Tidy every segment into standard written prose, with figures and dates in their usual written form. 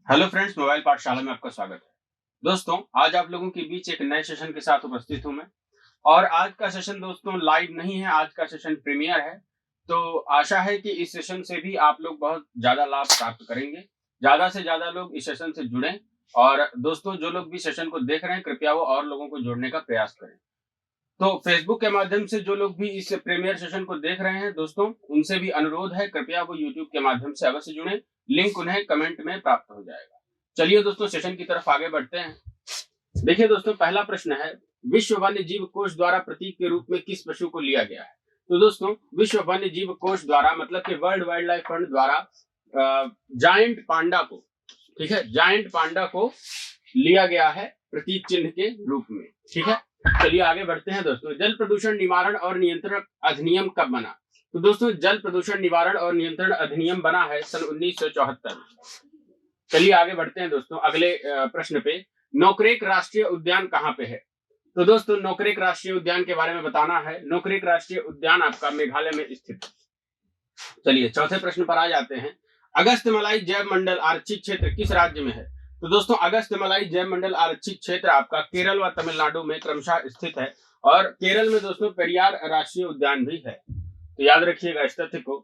Hello friends, mobile पाठशाला में आपका स्वागत है। दोस्तों, आज आप लोगों के बीच एक नए सेशन के साथ उपस्थित हूं मैं। और आज का सेशन दोस्तों लाइव नहीं है, आज का सेशन प्रीमियर है। तो आशा है कि इस सेशन से भी आप लोग बहुत ज्यादा लाभ प्राप्त करेंगे। ज्यादा से ज्यादा लोग इस सेशन से जुड़ें। और दोस्तों, जो लोग भी सेशन को देख रहे हैं, कृपया वो और लोगों को जोड़ने का प्रयास करें। तो फेसबुक के माध्यम से जो लोग भी इस प्रीमियर सेशन को देख रहे हैं दोस्तों, उनसे भी अनुरोध है, कृपया वो यूट्यूब के माध्यम से अवश्य जुड़ें। लिंक उन्हें कमेंट में प्राप्त हो जाएगा। चलिए दोस्तों, सेशन की तरफ आगे बढ़ते हैं। देखिए दोस्तों, पहला प्रश्न है, विश्व वन्य जीव कोष द्वारा प्रतीक के रूप में किस पशु को लिया गया है? तो दोस्तों, विश्व वन्य जीव कोष द्वारा मतलब कि वर्ल्ड वाइल्ड लाइफ फंड द्वारा जायंट पांडा को, ठीक है, जायंट पांडा को लिया गया है प्रतीक चिन्ह के रूप में। ठीक है, चलिए आगे बढ़ते हैं दोस्तों। जल प्रदूषण निवारण और नियंत्रण अधिनियम कब बना? तो दोस्तों, जल प्रदूषण निवारण और नियंत्रण अधिनियम बना है सन 1974 में। चलिए आगे बढ़ते हैं दोस्तों अगले प्रश्न पे। नोकरेक राष्ट्रीय उद्यान कहाँ पे है? तो दोस्तों, नोकरेक राष्ट्रीय उद्यान के बारे में बताना है। नोकरेक राष्ट्रीय उद्यान आपका मेघालय में स्थित है। चलिए चौथे प्रश्न पर आ जाते हैं। अगस्त्यमलाई जैव मंडल आरक्षित क्षेत्र किस राज्य में है? तो दोस्तों, अगस्त्यमलाई जैव मंडल आरक्षित क्षेत्र आपका केरल व तमिलनाडु में क्रमशः स्थित है। और केरल में दोस्तों पेरियार राष्ट्रीय उद्यान भी है। तो याद रखिएगा इस तथ्य को।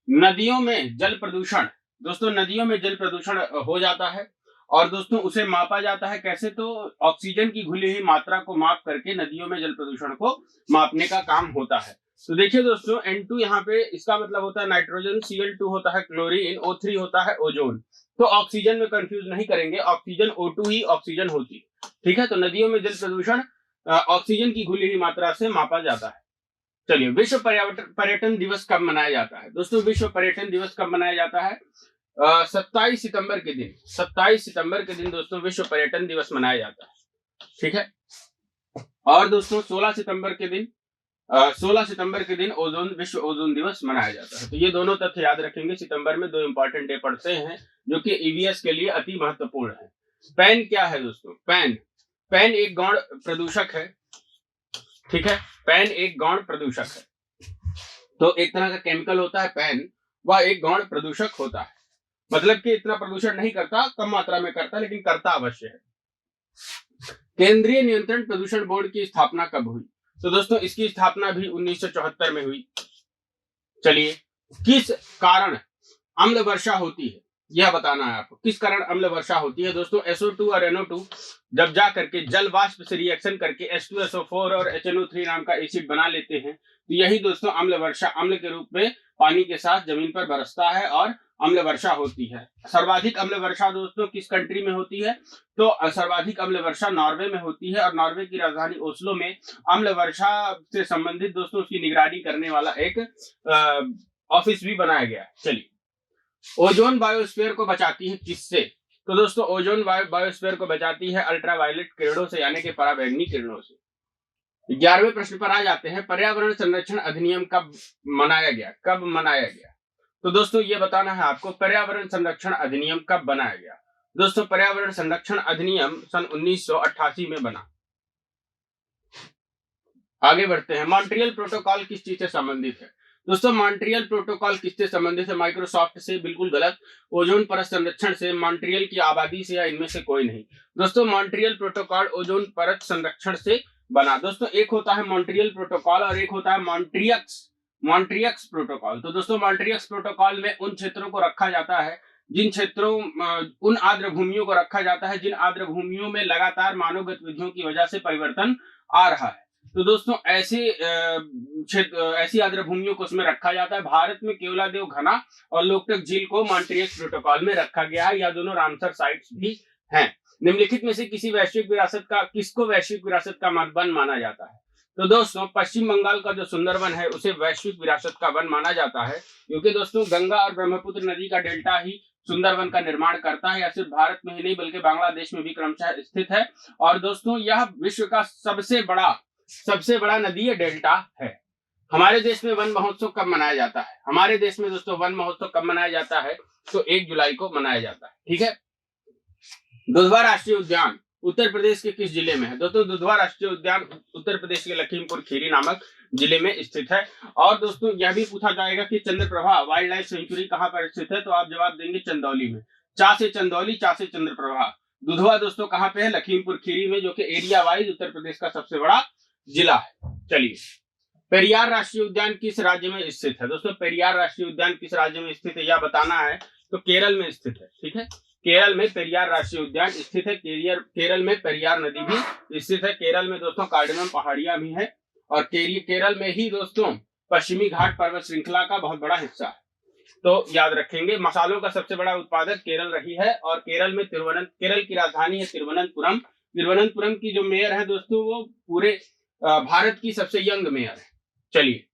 नदियों में जल प्रदूषण, दोस्तों नदियों में जल प्रदूषण हो जाता है। और दोस्तों उसे मापा जाता है कैसे? तो ऑक्सीजन की घुली हुई मात्रा को माप करके नदियों में जल प्रदूषण को मापने का काम होता है। तो देखिए दोस्तों, N2 यहाँ पे इसका मतलब होता है नाइट्रोजन, Cl2 होता है क्लोरीन, O3 होता है ओजोन। तो ऑक्सीजन में कंफ्यूज नहीं करेंगे, ऑक्सीजन O2 ही ऑक्सीजन होती है। ठीक है, तो नदियों में जल प्रदूषण ऑक्सीजन की घुली हुई मात्रा से मापा जाता है। चलिए, विश्व पर्यटन दिवस कब मनाया जाता है? दोस्तों, विश्व पर्यटन दिवस कब मनाया जाता है? 27 सितंबर के दिन, 27 सितंबर के दिन दोस्तों विश्व पर्यटन दिवस मनाया जाता है। ठीक है, और दोस्तों 16 सितंबर के दिन विश्व ओजोन दिवस मनाया जाता है। तो ये दोनों तथ्य याद रखेंगे। सितंबर में दो इंपॉर्टेंट डे पड़ते हैं जो कि ईवीएस के लिए अति महत्वपूर्ण है। पैन क्या है दोस्तों? पैन एक गौण प्रदूषक है। ठीक है, पैन एक गौण प्रदूषक है। तो एक तरह का केमिकल होता है पैन, वह एक गौण प्रदूषक होता है। मतलब कि इतना प्रदूषण नहीं करता, कम मात्रा में करता, लेकिन करता अवश्य है। केंद्रीय नियंत्रण प्रदूषण बोर्ड की स्थापना कब हुई? तो दोस्तों, इसकी स्थापना भी 1974 में हुई। चलिए, किस कारण अम्ल वर्षा होती है यह बताना है आपको। किस कारण अम्ल वर्षा होती है? दोस्तों, SO2 और NO2 जब जा करके जल वाष्प से रिएक्शन करके H2SO4 और HNO3 नाम का एसिड बना लेते हैं, तो यही दोस्तों अम्ल वर्षा, अम्ल के रूप में पानी के साथ जमीन पर बरसता है और अम्ल वर्षा होती है। सर्वाधिक अम्ल वर्षा दोस्तों किस कंट्री में होती है? तो सर्वाधिक अम्ल वर्षा नॉर्वे में होती है। और नॉर्वे की राजधानी ओस्लो में अम्ल वर्षा से संबंधित दोस्तों उसकी निगरानी करने वाला एक ऑफिस भी बनाया गया है। चलिए, ओजोन बायोस्फीयर को बचाती है किससे? तो दोस्तों, ओजोन बायोस्फीयर को बचाती है अल्ट्रावायलेट किरणों से, यानी कि पराबैंगनी किरणों से। 11वें प्रश्न पर आ जाते हैं। पर्यावरण संरक्षण अधिनियम कब मनाया गया? कब मनाया गया? तो दोस्तों ये बताना है आपको, पर्यावरण संरक्षण अधिनियम कब बनाया गया। दोस्तों, पर्यावरण संरक्षण अधिनियम सन 1988 में बना। आगे बढ़ते हैं। मॉन्ट्रियल प्रोटोकॉल किस चीज से संबंधित है? दोस्तों, मॉन्ट्रियल प्रोटोकॉल किससे संबंधित है? माइक्रोसॉफ्ट से? बिल्कुल गलत। ओजोन परत संरक्षण से, मॉन्ट्रियल की आबादी से, या इनमें से कोई नहीं। दोस्तों, मॉन्ट्रियल प्रोटोकॉल ओजोन परत संरक्षण से बना। दोस्तों, एक होता है मॉन्ट्रियल प्रोटोकॉल और एक होता है मॉन्ट्रियक्स प्रोटोकॉल। तो दोस्तों, मॉन्ट्रियक्स प्रोटोकॉल में उन क्षेत्रों को रखा जाता है जिन क्षेत्रों उन आर्द्र भूमियों को रखा जाता है जिन आर्द्र भूमियों में लगातार मानव गतिविधियों की वजह से परिवर्तन आ रहा है। तो दोस्तों, ऐसी आर्द्र भूमियों को उसमें रखा जाता है। भारत में केवलादेव घना और लोकटक झील को मॉन्ट्रियक्स प्रोटोकॉल में रखा गया है। यह दोनों रामसर साइट्स भी हैं। निम्नलिखित में से किसको वैश्विक विरासत का वन माना जाता है? तो दोस्तों, पश्चिम बंगाल का जो सुंदरवन है उसे वैश्विक विरासत का वन माना जाता है, क्योंकि दोस्तों गंगा और ब्रह्मपुत्र नदी का डेल्टा ही सुंदरवन का निर्माण करता है। या सिर्फ भारत में ही नहीं बल्कि बांग्लादेश में भी क्रमशः स्थित है। और दोस्तों, यह विश्व का सबसे बड़ा नदीय डेल्टा है। हमारे देश में वन महोत्सव कब मनाया जाता है? हमारे देश में दोस्तों वन महोत्सव कब मनाया जाता है? तो 1 जुलाई को मनाया जाता है। ठीक है, दुधवा राष्ट्रीय उद्यान उत्तर प्रदेश के किस जिले में है? दोस्तों, दुधवा राष्ट्रीय उद्यान उत्तर प्रदेश के लखीमपुर खीरी नामक जिले में स्थित है। और दोस्तों, यह भी पूछा जाएगा कि चंद्रप्रभा वाइल्ड लाइफ सेंचुरी कहां पर स्थित है? तो आप जवाब देंगे चंदौली में। चा से चंदौली, चा से चंद्रप्रभा। दुधवा दोस्तों कहाँ पे है? लखीमपुर खीरी में, जो कि एरिया वाइज उत्तर प्रदेश का सबसे बड़ा जिला है। चलिए, पेरियार राष्ट्रीय उद्यान किस राज्य में स्थित है? दोस्तों पेरियार राष्ट्रीय उद्यान किस राज्य में स्थित है यह बताना है, तो केरल में स्थित है। ठीक है, केरल में पेरियार राष्ट्रीय उद्यान स्थित है। केरल में पेरियार नदी भी स्थित है। केरल में दोस्तों कार्डमम पहाड़ियां भी है, और केरल में ही दोस्तों पश्चिमी घाट पर्वत श्रृंखला का बहुत बड़ा हिस्सा है। तो याद रखेंगे, मसालों का सबसे बड़ा उत्पादक केरल रही है, और केरल में केरल की राजधानी है तिरुवनंतपुरम। तिरुवनंतपुरम की जो मेयर है दोस्तों, वो पूरे भारत की सबसे यंग मेयर है। चलिए,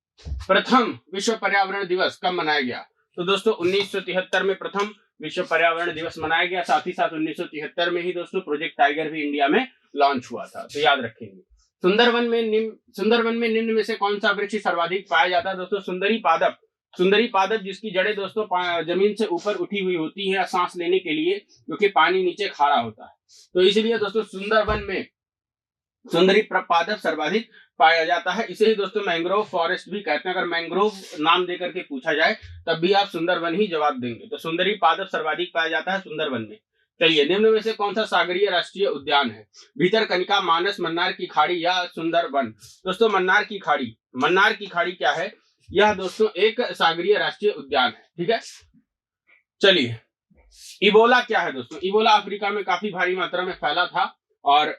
प्रथम विश्व पर्यावरण दिवस कब मनाया गया? तो दोस्तों 1973 में प्रथम विश्व पर्यावरण दिवस मनाया गया। साथ ही साथ 1973 में ही दोस्तों प्रोजेक्ट टाइगर भी इंडिया में लॉन्च हुआ था। तो याद रखेंगे। सुंदरवन में निम्न में से कौन सा वृक्ष सर्वाधिक पाया जाता है? दोस्तों सुंदरी पादप, जिसकी जड़ें दोस्तों जमीन से ऊपर उठी हुई होती है सांस लेने के लिए, क्योंकि पानी नीचे खारा होता है। तो इसलिए दोस्तों सुंदरवन में सुंदरी पादप सर्वाधिक पाया जाता है। इसे ही दोस्तों मैंग्रोव फॉरेस्ट भी कहते हैं। अगर मैंग्रोव नाम देकर के पूछा जाए तब भी आप सुंदरवन ही जवाब देंगे। तो सुंदरी पादप सर्वाधिक पाया जाता है सुंदरवन में। चलिए, निम्न में से कौन सा सागरीय राष्ट्रीय उद्यान है? भीतरकनिका, मानस, मन्नार की खाड़ी या सुंदरवन? दोस्तों मन्नार की खाड़ी क्या है? यह दोस्तों एक सागरीय राष्ट्रीय उद्यान है। ठीक है, चलिए, इबोला क्या है दोस्तों? इबोला अफ्रीका में काफी भारी मात्रा में फैला था, और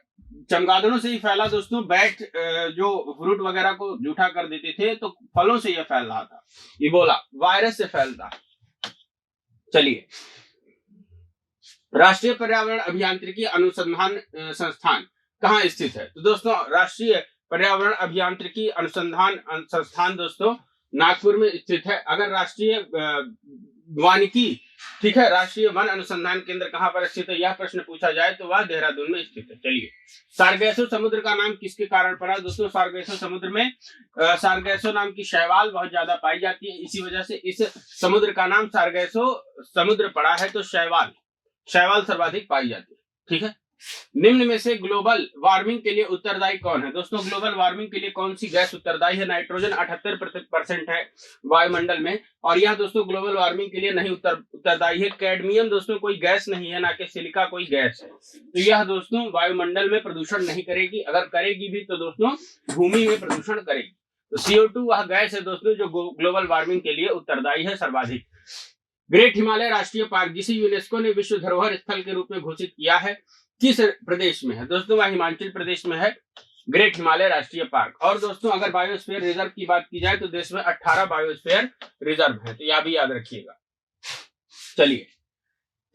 चमगादड़ों से ही फैला दोस्तों। बैट जो फ्रूट वगैरह को जूठा कर देते थे, तो फलों से यह फैल रहा था। इबोला वायरस से फैलता है। चलिए, राष्ट्रीय पर्यावरण अभियांत्रिकी अनुसंधान संस्थान कहाँ स्थित है? तो दोस्तों राष्ट्रीय पर्यावरण अभियांत्रिकी अनुसंधान संस्थान दोस्तों नागपुर में स्थित है। अगर राष्ट्रीय वानिकी, ठीक है, राष्ट्रीय वन अनुसंधान केंद्र कहाँ पर स्थित है यह प्रश्न पूछा जाए तो वह देहरादून में स्थित है। चलिए, सारगैसो समुद्र का नाम किसके कारण पड़ा? दोस्तों सारगैसो समुद्र में सारगैसो नाम की शैवाल बहुत ज्यादा पाई जाती है, इसी वजह से इस समुद्र का नाम सारगैसो समुद्र पड़ा है। तो शैवाल सर्वाधिक पाई जाती है। ठीक है, निम्न में से ग्लोबल वार्मिंग के लिए उत्तरदायी कौन है? दोस्तों ग्लोबल वार्मिंग के लिए कौन सी गैस उत्तरदायी है? नाइट्रोजन 78% है वायुमंडल में, और यह दोस्तों ग्लोबल वार्मिंग के लिए नहीं उत्तरदायी है। कैडमियम दोस्तों कोई गैस नहीं है, ना कि सिलिका कोई गैस है। तो यह दोस्तों वायुमंडल में प्रदूषण नहीं करेगी, अगर करेगी भी तो दोस्तों भूमि में प्रदूषण करेगी। तो CO2 वह गैस है दोस्तों जो ग्लोबल वार्मिंग के लिए उत्तरदायी है सर्वाधिक। ग्रेट हिमालय राष्ट्रीय पार्क, जिसे यूनेस्को ने विश्व धरोहर स्थल के रूप में घोषित किया है, किस प्रदेश में है? दोस्तों वह हिमाचल प्रदेश में है, ग्रेट हिमालय राष्ट्रीय पार्क। और दोस्तों अगर बायोस्फीयर रिजर्व की बात की जाए तो देश में 18 बायोस्फीयर रिजर्व है, तो यह भी याद रखिएगा। चलिए,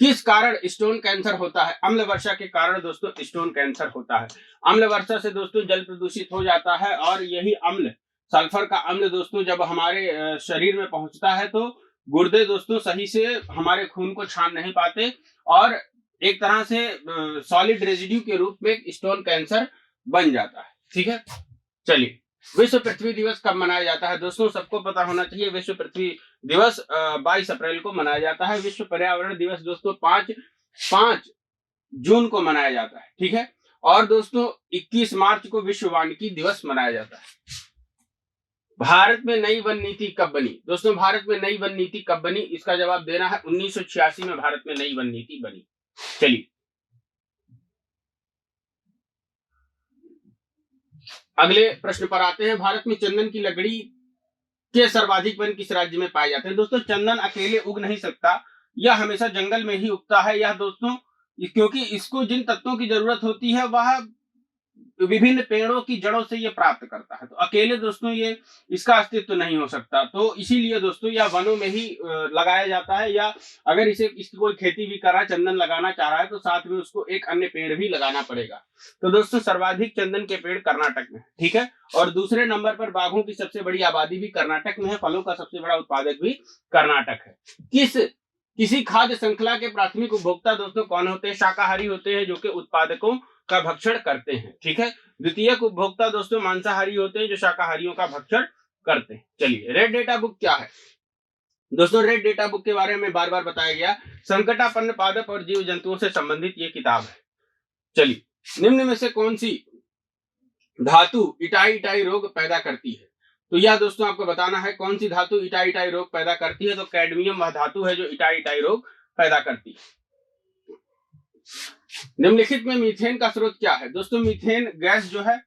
किस कारण स्टोन कैंसर होता है? अम्ल वर्षा के कारण दोस्तों स्टोन कैंसर होता है। अम्ल वर्षा से दोस्तों जल प्रदूषित हो जाता है, और यही अम्ल, सल्फर का अम्ल दोस्तों जब हमारे शरीर में पहुंचता है तो गुर्दे दोस्तों सही से हमारे खून को छान नहीं पाते, और एक तरह से सॉलिड रेजिड्यू के रूप में स्टोन कैंसर बन जाता है। ठीक है, चलिए, विश्व पृथ्वी दिवस कब मनाया जाता है? दोस्तों सबको पता होना चाहिए, विश्व पृथ्वी दिवस 22 अप्रैल को मनाया जाता है। विश्व पर्यावरण दिवस दोस्तों 5 जून को मनाया जाता है। ठीक है, और दोस्तों 21 मार्च को विश्व वानिकी दिवस मनाया जाता है। भारत में नई वन नीति कब बनी? दोस्तों भारत में नई वन नीति कब बनी, इसका जवाब देना है 1986 में भारत में नई वन नीति बनी। चलिए, अगले प्रश्न पर आते हैं। भारत में चंदन की लकड़ी के सर्वाधिक वन किस राज्य में पाए जाते हैं? दोस्तों चंदन अकेले उग नहीं सकता, यह हमेशा जंगल में ही उगता है। यह दोस्तों क्योंकि इसको जिन तत्वों की जरूरत होती है वह विभिन्न पेड़ों की जड़ों से ये प्राप्त करता है, तो अकेले दोस्तों ये इसका अस्तित्व नहीं हो सकता। तो इसीलिए दोस्तों यह वनों में ही लगाया जाता है, या अगर इसकी कोई खेती भी कर रहा है, चंदन लगाना चाह रहा है, तो साथ में उसको एक अन्य पेड़ भी लगाना पड़ेगा। तो दोस्तों सर्वाधिक चंदन के पेड़ कर्नाटक में, ठीक है, और दूसरे नंबर पर बाघों की सबसे बड़ी आबादी भी कर्नाटक में है, फलों का सबसे बड़ा उत्पादक भी कर्नाटक है। किसी खाद्य श्रृंखला के प्राथमिक उपभोक्ता दोस्तों कौन होते हैं? शाकाहारी होते हैं, जो कि उत्पादकों का भक्षण करते हैं। ठीक है, द्वितीयक उपभोक्ता दोस्तों मांसाहारी होते हैं, जो शाकाहारियों का भक्षण करते हैं। चलिए, रेड डेटा बुक क्या है? दोस्तों रेड डेटा बुक के बारे में बार बार बताया गया, संकटापन्न पादप और जीव जंतुओं से संबंधित ये किताब है। चलिए, निम्न में से कौन सी धातु इटाई रोग पैदा करती है? तो यह दोस्तों आपको बताना है कौन सी धातु इटाई रोग पैदा करती है। तो कैडमियम वह धातु है जो इटाई रोग पैदा करती है। निम्नलिखित में मीथेन का स्रोत क्या है? दोस्तों मीथेन गैस जो है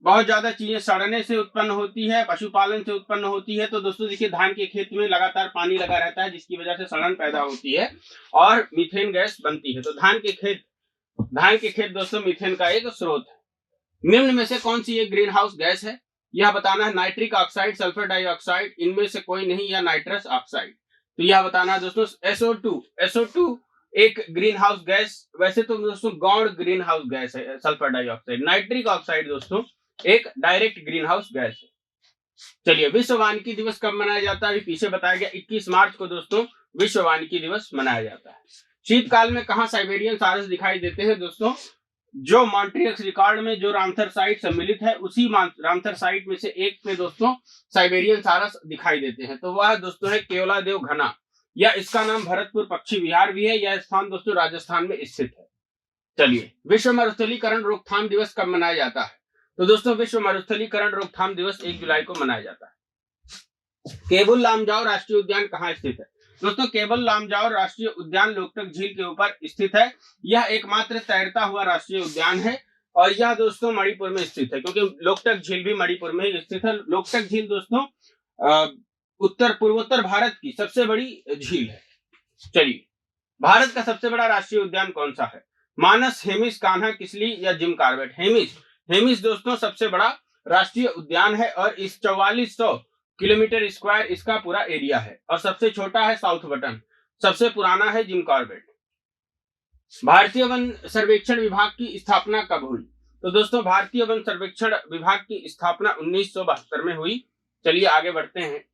बहुत ज्यादा चीजें सड़ने से उत्पन्न होती है, पशुपालन से उत्पन्न होती है। तो दोस्तों देखिए धान के खेत में लगातार पानी लगा रहता है जिसकी वजह से सड़न पैदा होती है और मीथेन गैस बनती है। तो धान के खेत दोस्तों मीथेन का एक स्रोत है। निम्न में से कौन सी एक ग्रीन हाउस गैस है? यह बताना है। नाइट्रिक ऑक्साइड, सल्फर डाइऑक्साइड, इनमें से कोई नहीं, या नाइट्रस ऑक्साइड। तो यह बताना है दोस्तों। SO2 एक ग्रीन हाउस गैस, वैसे तो दोस्तों गौण ग्रीन हाउस गैस है सल्फर डाइऑक्साइड। नाइट्रिक ऑक्साइड दोस्तों एक डायरेक्ट ग्रीन हाउस गैस है। चलिए, विश्व वानिकी दिवस कब मनाया जाता है? पीछे बताया गया 21 मार्च को दोस्तों विश्व वानिकी दिवस मनाया जाता है। शीतकाल में कहां साइबेरियन सारस दिखाई देते हैं? दोस्तों जो मॉन्ट्रियक्स रिकॉर्ड में जो रामसर साइट सम्मिलित है उसी रामसर साइट में से एक में दोस्तों साइबेरियन सारस दिखाई देते हैं। तो वह दोस्तों है केवलादेव घना, या इसका नाम भरतपुर पक्षी विहार भी है। यह स्थान दोस्तों राजस्थान में स्थित है। चलिए, विश्व मरुस्थलीकरण रोकथाम दिवस कब मनाया जाता है? तो दोस्तों विश्व मरुस्थलीकरण रोकथाम दिवस 1 जुलाई को मनाया जाता है। केबुल लामजाओ राष्ट्रीय उद्यान कहाँ स्थित है? दोस्तों केबुल लामजाओ राष्ट्रीय उद्यान लोकटक झील के ऊपर स्थित है। यह एकमात्र तैरता हुआ राष्ट्रीय उद्यान है और यह दोस्तों मणिपुर में स्थित है, क्योंकि लोकटक झील भी मणिपुर में स्थित है। लोकटक झील दोस्तों पूर्वोत्तर भारत की सबसे बड़ी झील है। चलिए, भारत का सबसे बड़ा राष्ट्रीय उद्यान कौन सा है? मानस, हेमिस, कान्हा, किसली या जिम कॉर्बेट? हेमिस दोस्तों सबसे बड़ा राष्ट्रीय उद्यान है और इस 4400 किलोमीटर स्क्वायर इसका पूरा एरिया है। और सबसे छोटा है साउथ बटन, सबसे पुराना है जिम कॉर्बेट। भारतीय वन सर्वेक्षण विभाग की स्थापना कब हुई? तो दोस्तों भारतीय वन सर्वेक्षण विभाग की स्थापना 1972 में हुई। चलिए आगे बढ़ते हैं।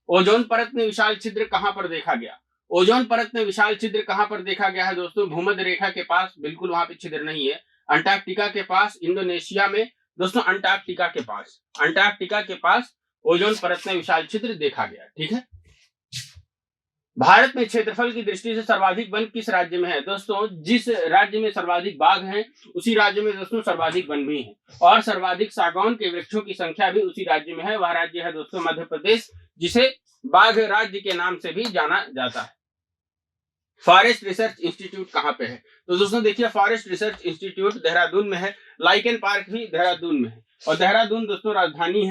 ओजोन परत में विशाल छिद्र कहां पर देखा गया? ओजोन परत में विशाल छिद्र कहां पर देखा गया है? दोस्तों भूमध्य रेखा के पास, बिल्कुल वहां पे छिद्र नहीं है। अंटार्कटिका के पास, इंडोनेशिया में दोस्तों अंटार्कटिका के पास ओजोन परत में विशाल छिद्र देखा गया। ठीक है। भारत में क्षेत्रफल की दृष्टि से सर्वाधिक वन किस राज्य में है? दोस्तों जिस राज्य में सर्वाधिक बाघ हैं उसी राज्य में दोस्तों सर्वाधिक वन भी हैं, और सर्वाधिक सागौन के वृक्षों की संख्या भी उसी राज्य में है। वह राज्य है दोस्तों मध्य प्रदेश, जिसे बाघ राज्य के नाम से भी जाना जाता है। फॉरेस्ट रिसर्च इंस्टीट्यूट कहां पे है? तो दोस्तों देखिए फॉरेस्ट रिसर्च इंस्टीट्यूट देहरादून में है। लाइकेन पार्क भी देहरादून में है। और देहरादून दोस्तों राजधानी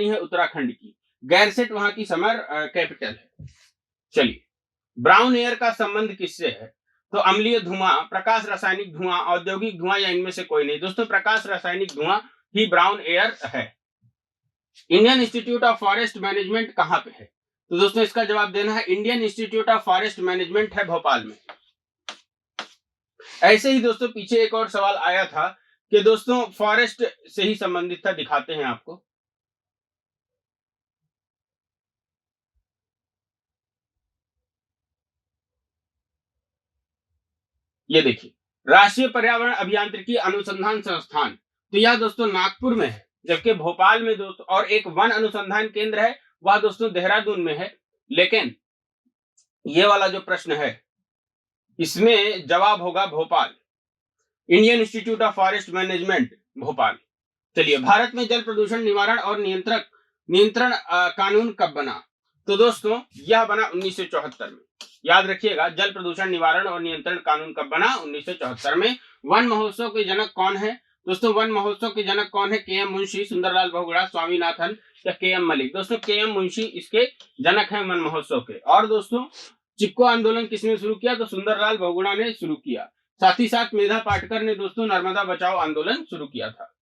है उत्तराखंड की। गैरसेट वहां की समर कैपिटल है। चलिए, ब्राउन एयर का संबंध किससे है? तो अम्लीय धुआं, प्रकाश रासायनिक धुआं, औद्योगिक धुआं या इनमें से कोई नहीं? दोस्तों प्रकाश रासायनिक धुआं ही ब्राउन एयर है। Indian institute of forest management कहां पे है? तो दोस्तों इसका जवाब देना है Indian institute of forest management है भोपाल में। ऐसे ही दोस्तों पीछे एक और सवाल आया था कि दोस्तों फॉरेस्ट से ही संबंधित था, दिखाते हैं आपको। ये देखिए, राष्ट्रीय पर्यावरण अभियांत्रिकी अनुसंधान संस्थान, तो यह दोस्तों नागपुर में है, जबकि भोपाल में दोस्तों और एक वन अनुसंधान केंद्र है वह दोस्तों देहरादून में है। लेकिन ये वाला जो प्रश्न है इसमें जवाब होगा Bhopal, Indian institute of forest management Bhopal. चलिए, भारत में जल प्रदूषण निवारण और नियंत्रण कानून कब बना? तो दोस्तों यह बना 1974 में। याद रखिएगा, जल प्रदूषण निवारण और नियंत्रण कानून कब बना? 1974 में। वन महोत्सव के जनक कौन है? दोस्तों वन महोत्सव के जनक कौन है? के.एम. मुंशी, सुंदरलाल बहुगुणा, स्वामीनाथन या के.एम. मलिक? दोस्तों के.एम. मुंशी इसके जनक है वन महोत्सव के। और दोस्तों चिपको आंदोलन किसने शुरू किया? तो सुंदरलाल बहुगुणा ने शुरू किया। साथ ही साथ मेधा पाटकर ने दोस्तों नर्मदा बचाओ आंदोलन शुरू किया था।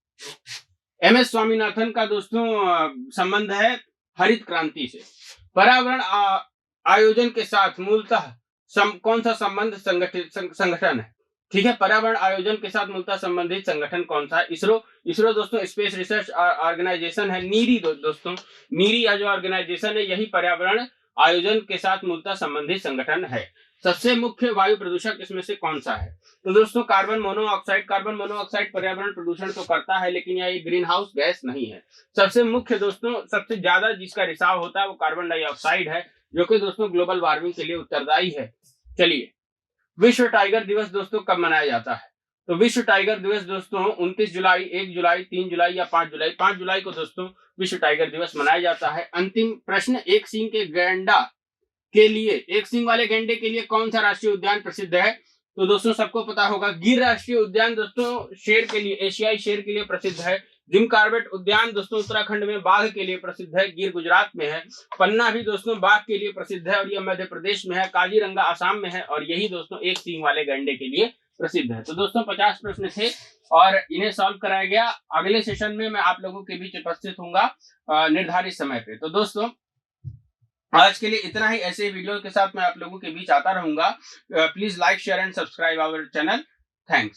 एम.एस. स्वामीनाथन का दोस्तों संबंध है हरित क्रांति से। पर्यावरण आयोजन के साथ मूलतः कौन सा संबंध संगठन है? ठीक है, पर्यावरण आयोजन के साथ मूलतः संबंधित संगठन कौन सा है? इसरो दोस्तों स्पेस रिसर्च ऑर्गेनाइजेशन है। नीरी दोस्तों, नीरी या जो ऑर्गेनाइजेशन है यही पर्यावरण आयोजन के साथ मूलतः संबंधित संगठन है। सबसे मुख्य वायु प्रदूषक इसमें से कौन सा है? तो दोस्तों कार्बन मोनोऑक्साइड पर्यावरण प्रदूषण तो करता है, लेकिन यह एक ग्रीन हाउस गैस नहीं है। सबसे मुख्य दोस्तों, सबसे ज्यादा जिसका रिसाव होता है वो कार्बन डाइऑक्साइड है, जो कि दोस्तों ग्लोबल वार्मिंग के लिए उत्तरदायी है। चलिए, विश्व टाइगर दिवस दोस्तों कब मनाया जाता है? तो विश्व टाइगर दिवस दोस्तों 29 जुलाई, 1 जुलाई, 3 जुलाई या 5 जुलाई? 5 जुलाई को दोस्तों विश्व टाइगर दिवस मनाया जाता है। अंतिम प्रश्न, एक सींग वाले गैंडे के लिए कौन सा राष्ट्रीय उद्यान प्रसिद्ध है? तो दोस्तों सबको पता होगा गिर राष्ट्रीय उद्यान दोस्तों शेर के लिए, एशियाई शेर के लिए प्रसिद्ध है। जिम कॉर्बेट उद्यान दोस्तों उत्तराखंड में बाघ के लिए प्रसिद्ध है, गिर गुजरात में है। पन्ना भी दोस्तों बाघ के लिए प्रसिद्ध है और यह मध्य प्रदेश में है। काजीरंगा असम में है और यही दोस्तों एक सींग वाले गैंडे के लिए प्रसिद्ध है। तो दोस्तों 50 प्रश्न थे और इन्हें सॉल्व कराया गया। अगले सेशन में मैं आप लोगों के बीच उपस्थित होऊंगा निर्धारित समय पे। तो दोस्तों आज के लिए इतना ही। ऐसे वीडियो के साथ मैं आप लोगों के बीच आता रहूंगा। Please like, share and subscribe our channel. Thanks.